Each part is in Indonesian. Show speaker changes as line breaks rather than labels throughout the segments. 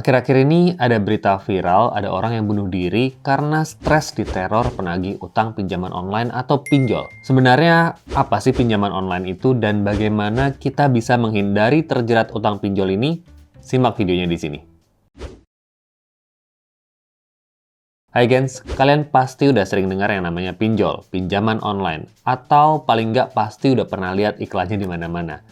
Akhir-akhir ini ada berita viral, ada orang yang bunuh diri karena stres diteror penagih utang pinjaman online atau pinjol. Sebenarnya apa sih pinjaman online itu dan bagaimana kita bisa menghindari terjerat utang pinjol ini? Simak videonya di sini. Hai gens, kalian pasti udah sering dengar yang namanya pinjol, pinjaman online, atau paling nggak pasti udah pernah lihat iklannya di mana-mana.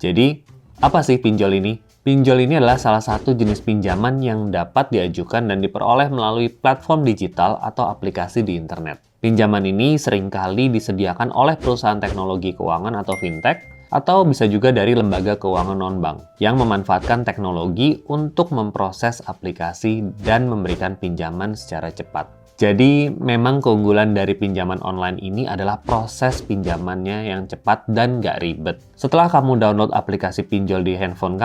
Jadi, apa sih pinjol ini? Pinjol ini adalah salah satu jenis pinjaman yang dapat diajukan dan diperoleh melalui platform digital atau aplikasi di internet. Pinjaman ini seringkali disediakan oleh perusahaan teknologi keuangan atau fintech, atau bisa juga dari lembaga keuangan non-bank yang memanfaatkan teknologi untuk memproses aplikasi dan memberikan pinjaman secara cepat. Jadi, memang keunggulan dari pinjaman online ini adalah proses pinjamannya yang cepat dan nggak ribet. Setelah kamu download aplikasi pinjol di handphone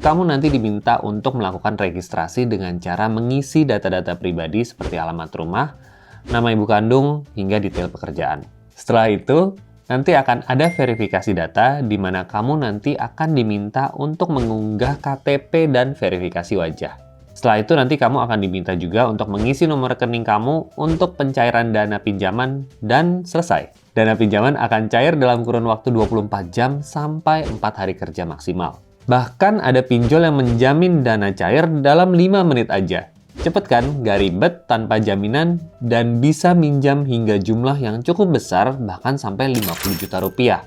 kamu nanti diminta untuk melakukan registrasi dengan cara mengisi data-data pribadi seperti alamat rumah, nama ibu kandung, hingga detail pekerjaan. Setelah itu, nanti akan ada verifikasi data di mana kamu nanti akan diminta untuk mengunggah KTP dan verifikasi wajah. Setelah itu nanti kamu akan diminta juga untuk mengisi nomor rekening kamu untuk pencairan dana pinjaman dan selesai. Dana pinjaman akan cair dalam kurun waktu 24 jam sampai 4 hari kerja maksimal. Bahkan ada pinjol yang menjamin dana cair dalam 5 menit aja. Cepet kan? Gak ribet, tanpa jaminan, dan bisa minjam hingga jumlah yang cukup besar, bahkan sampai 50 juta rupiah.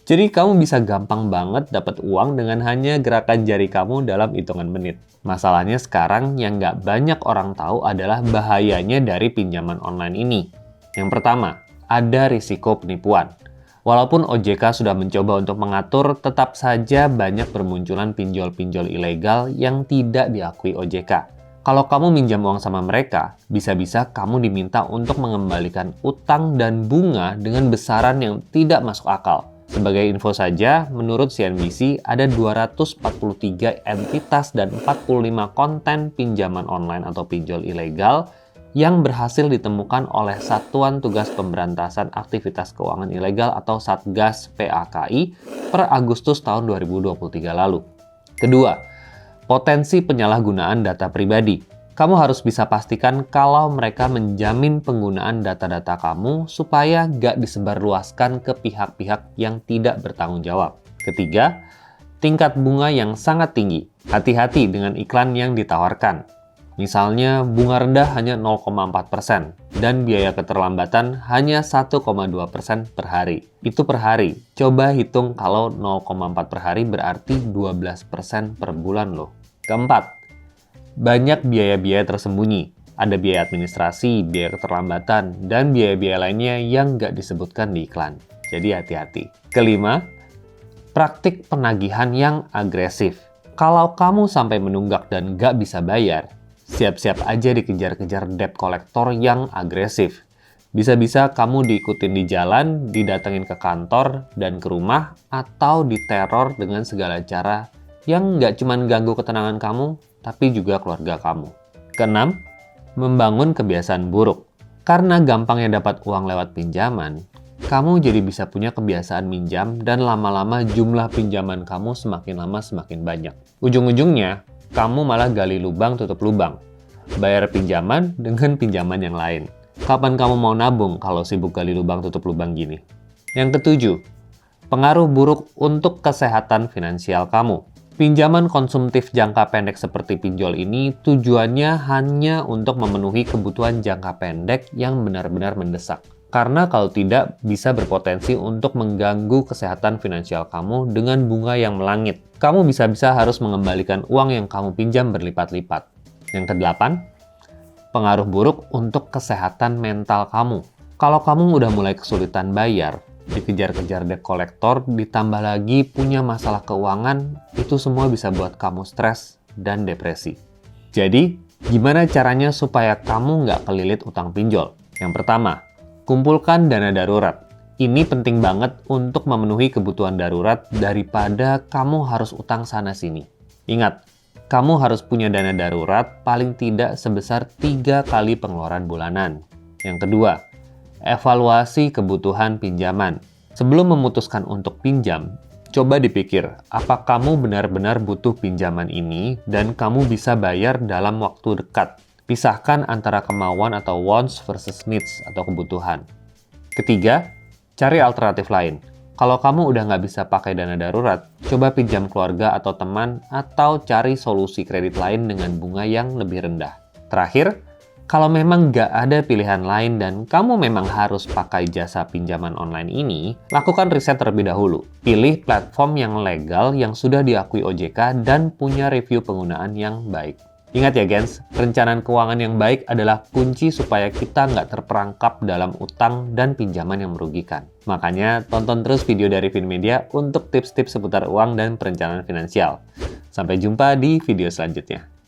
Jadi kamu bisa gampang banget dapat uang dengan hanya gerakan jari kamu dalam hitungan menit. Masalahnya sekarang yang nggak banyak orang tahu adalah bahayanya dari pinjaman online ini. Yang pertama, ada risiko penipuan. Walaupun OJK sudah mencoba untuk mengatur, tetap saja banyak bermunculan pinjol-pinjol ilegal yang tidak diakui OJK. Kalau kamu minjam uang sama mereka, bisa-bisa kamu diminta untuk mengembalikan utang dan bunga dengan besaran yang tidak masuk akal. Sebagai info saja, menurut CNBC ada 243 entitas dan 45 konten pinjaman online atau pinjol ilegal yang berhasil ditemukan oleh Satuan Tugas Pemberantasan Aktivitas Keuangan Ilegal atau Satgas PAKI per Agustus tahun 2023 lalu. Kedua, potensi penyalahgunaan data pribadi. Kamu harus bisa pastikan kalau mereka menjamin penggunaan data-data kamu supaya nggak disebarluaskan ke pihak-pihak yang tidak bertanggung jawab. Ketiga, tingkat bunga yang sangat tinggi. Hati-hati dengan iklan yang ditawarkan. Misalnya, bunga rendah hanya 0,4% dan biaya keterlambatan hanya 1,2% per hari. Itu per hari. Coba hitung kalau 0,4 per hari berarti 12% per bulan loh. Keempat, banyak biaya-biaya tersembunyi. Ada biaya administrasi, biaya keterlambatan, dan biaya-biaya lainnya yang nggak disebutkan di iklan. Jadi hati-hati. Kelima, praktik penagihan yang agresif. Kalau kamu sampai menunggak dan nggak bisa bayar, siap-siap aja dikejar-kejar debt collector yang agresif. Bisa-bisa kamu diikutin di jalan, didatengin ke kantor dan ke rumah, atau diteror dengan segala cara yang nggak cuma ganggu ketenangan kamu, tapi juga keluarga kamu. Keenam, membangun kebiasaan buruk. Karena gampangnya dapat uang lewat pinjaman, kamu jadi bisa punya kebiasaan minjam dan lama-lama jumlah pinjaman kamu semakin lama semakin banyak. Ujung-ujungnya, kamu malah gali lubang tutup lubang. Bayar pinjaman dengan pinjaman yang lain. Kapan kamu mau nabung kalau sibuk gali lubang tutup lubang gini? Yang ketujuh, pengaruh buruk untuk kesehatan finansial kamu. Pinjaman konsumtif jangka pendek seperti pinjol ini tujuannya hanya untuk memenuhi kebutuhan jangka pendek yang benar-benar mendesak. Karena kalau tidak, bisa berpotensi untuk mengganggu kesehatan finansial kamu dengan bunga yang melangit. Kamu bisa-bisa harus mengembalikan uang yang kamu pinjam berlipat-lipat. Yang kedelapan, pengaruh buruk untuk kesehatan mental kamu. Kalau kamu udah mulai kesulitan bayar, dikejar-kejar debt collector, ditambah lagi punya masalah keuangan, itu semua bisa buat kamu stres dan depresi. Jadi, gimana caranya supaya kamu nggak kelilit utang pinjol? Yang pertama, kumpulkan dana darurat. Ini penting banget untuk memenuhi kebutuhan darurat daripada kamu harus utang sana-sini. Ingat, kamu harus punya dana darurat paling tidak sebesar 3 kali pengeluaran bulanan. Yang kedua, evaluasi kebutuhan pinjaman. Sebelum memutuskan untuk pinjam, Coba dipikir, apa kamu benar-benar butuh pinjaman ini dan kamu bisa bayar dalam waktu dekat? Pisahkan antara kemauan atau wants versus needs atau kebutuhan. Ketiga, cari alternatif lain. Kalau kamu udah nggak bisa pakai dana darurat, coba pinjam keluarga atau teman atau cari solusi kredit lain dengan bunga yang lebih rendah. Terakhir, kalau memang nggak ada pilihan lain dan kamu memang harus pakai jasa pinjaman online ini, lakukan riset terlebih dahulu. Pilih platform yang legal yang sudah diakui OJK dan punya review penggunaan yang baik. Ingat ya gengs, perencanaan keuangan yang baik adalah kunci supaya kita nggak terperangkap dalam utang dan pinjaman yang merugikan. Makanya tonton terus video dari Finmedia untuk tips-tips seputar uang dan perencanaan finansial. Sampai jumpa di video selanjutnya.